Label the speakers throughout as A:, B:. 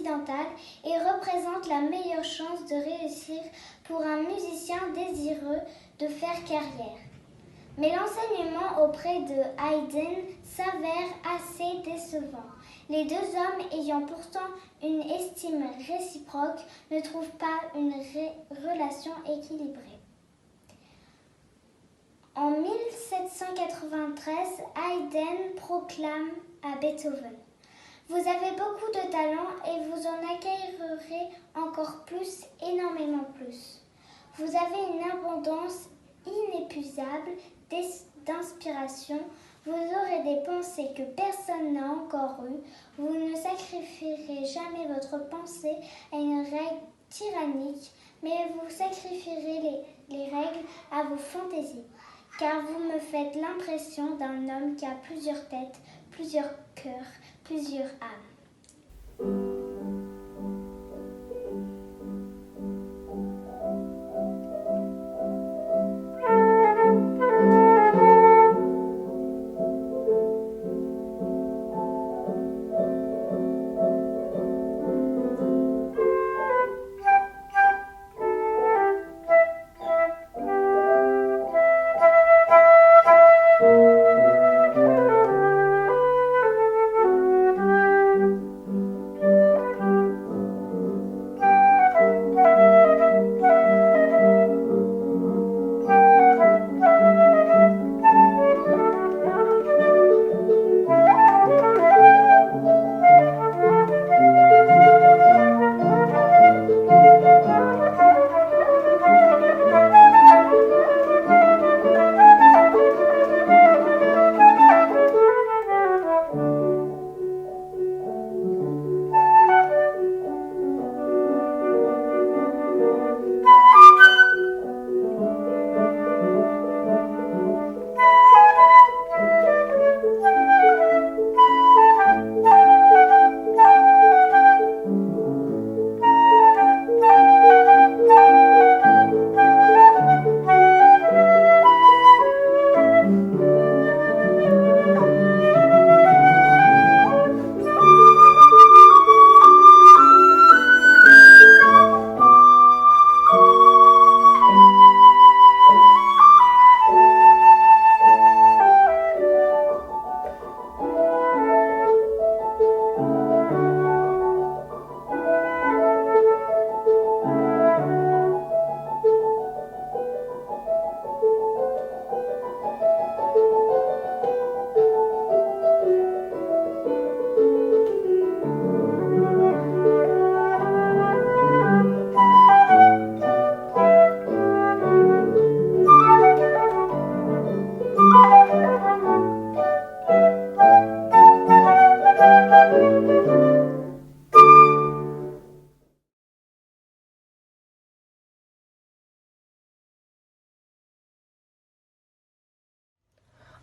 A: occidentale et représente la meilleure chance de réussir pour un musicien désireux de faire carrière. Mais l'enseignement auprès de Haydn s'avère assez décevant. Les deux hommes, ayant pourtant une estime réciproque, ne trouvent pas une relation équilibrée. En 1793, Haydn proclame à Beethoven: « Vous avez beaucoup de talent et vous en acquérirez encore plus, énormément plus. Vous avez une abondance inépuisable d'inspiration, vous aurez des pensées que personne n'a encore eues, vous ne sacrifierez jamais votre pensée à une règle tyrannique, mais vous sacrifierez les règles à vos fantaisies, car vous me faites l'impression d'un homme qui a plusieurs têtes, plusieurs cœurs, plusieurs âmes. »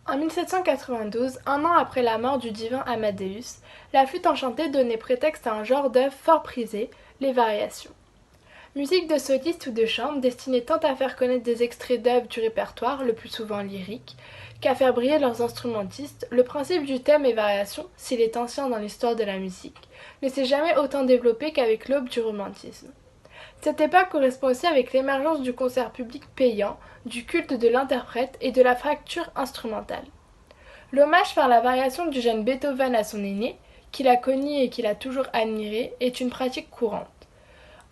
B: En 1792, un an après la mort du divin Amadeus, la flûte enchantée donnait prétexte à un genre d'œuvre fort prisé, les variations. Musique de soliste ou de chambre destinée tant à faire connaître des extraits d'œuvres du répertoire, le plus souvent lyrique, qu'à faire briller leurs instrumentistes, le principe du thème et variation, s'il est ancien dans l'histoire de la musique, ne s'est jamais autant développé qu'avec l'aube du romantisme. Cette époque correspond aussi avec l'émergence du concert public payant, du culte de l'interprète et de la fracture instrumentale. L'hommage par la variation du jeune Beethoven à son aîné, qu'il a connu et qu'il a toujours admiré, est une pratique courante.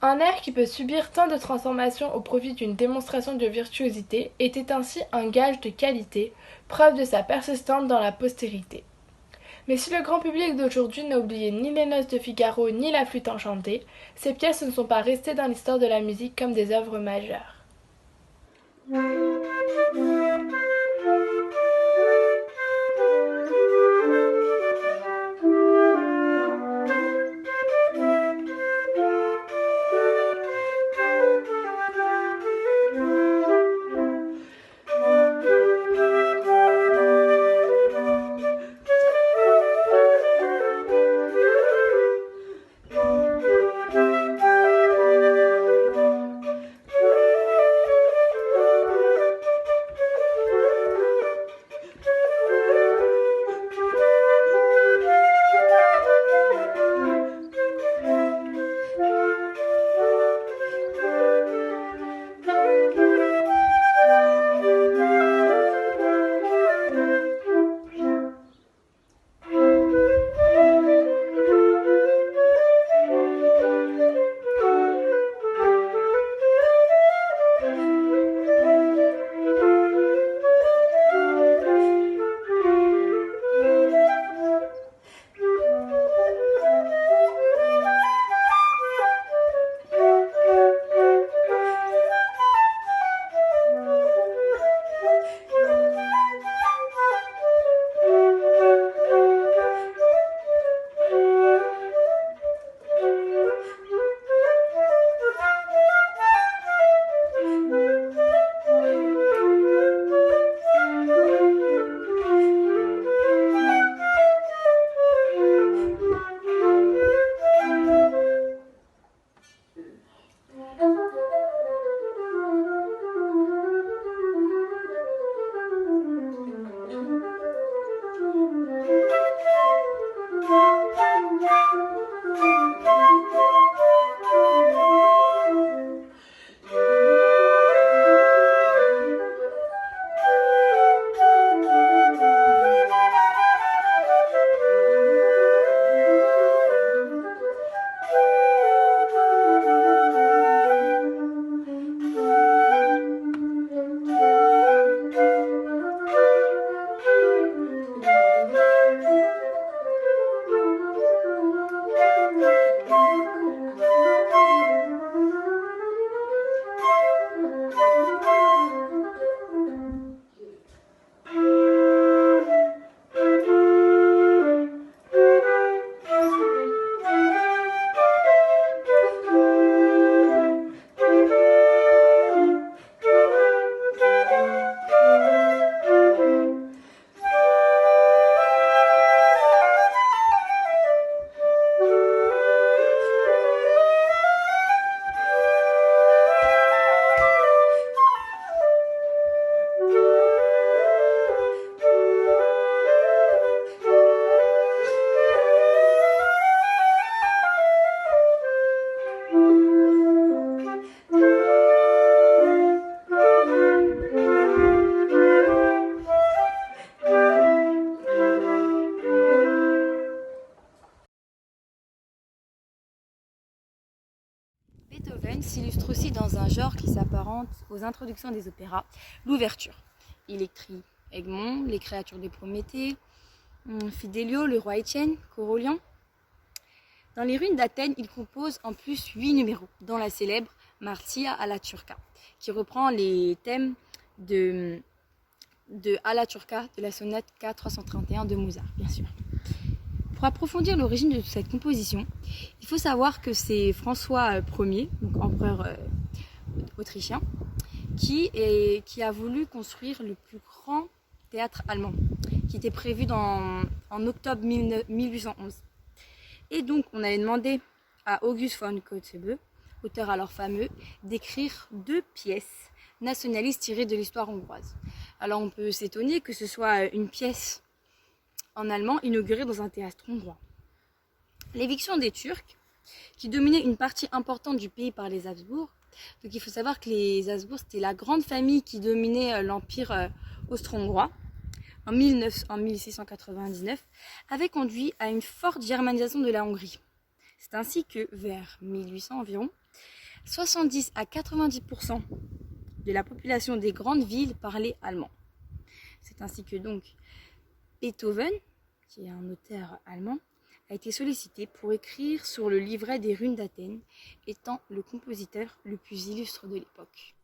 B: Un air qui peut subir tant de transformations au profit d'une démonstration de virtuosité était ainsi un gage de qualité, preuve de sa persistance dans la postérité. Mais si le grand public d'aujourd'hui n'a oublié ni les Noces de Figaro ni la Flûte enchantée, ces pièces ne sont pas restées dans l'histoire de la musique comme des œuvres majeures.
C: s'illustre aussi dans un genre qui s'apparente aux introductions des opéras, l'ouverture. Il écrit Egmont, les créatures de Prométhée, Fidelio, le roi Étienne, Corollian. Dans les ruines d'Athènes, il compose en plus 8 numéros, dont la célèbre Martia alla Turca, qui reprend les thèmes de Alla Turca de la sonate K331 de Mozart, bien sûr. Pour approfondir l'origine de cette composition, il faut savoir que c'est François Ier, donc empereur autrichien, qui a voulu construire le plus grand théâtre allemand, qui était prévu en octobre 1811. Et donc, on avait demandé à August von Kotzebue, auteur alors fameux, d'écrire 2 pièces nationalistes tirées de l'histoire hongroise. Alors, on peut s'étonner que ce soit une pièce en allemand inaugurée dans un théâtre hongrois. L'éviction des Turcs, qui dominaient une partie importante du pays par les Habsbourg. Donc, il faut savoir que les Habsbourg, c'était la grande famille qui dominait l'empire austro-hongrois. En 1699, avait conduit à une forte germanisation de la Hongrie. C'est ainsi que, vers 1800 environ, 70 à 90% de la population des grandes villes parlait allemand. C'est ainsi que donc Beethoven, qui est un auteur allemand, a été sollicité pour écrire sur le livret des ruines d'Athènes, étant le compositeur le plus illustre de l'époque.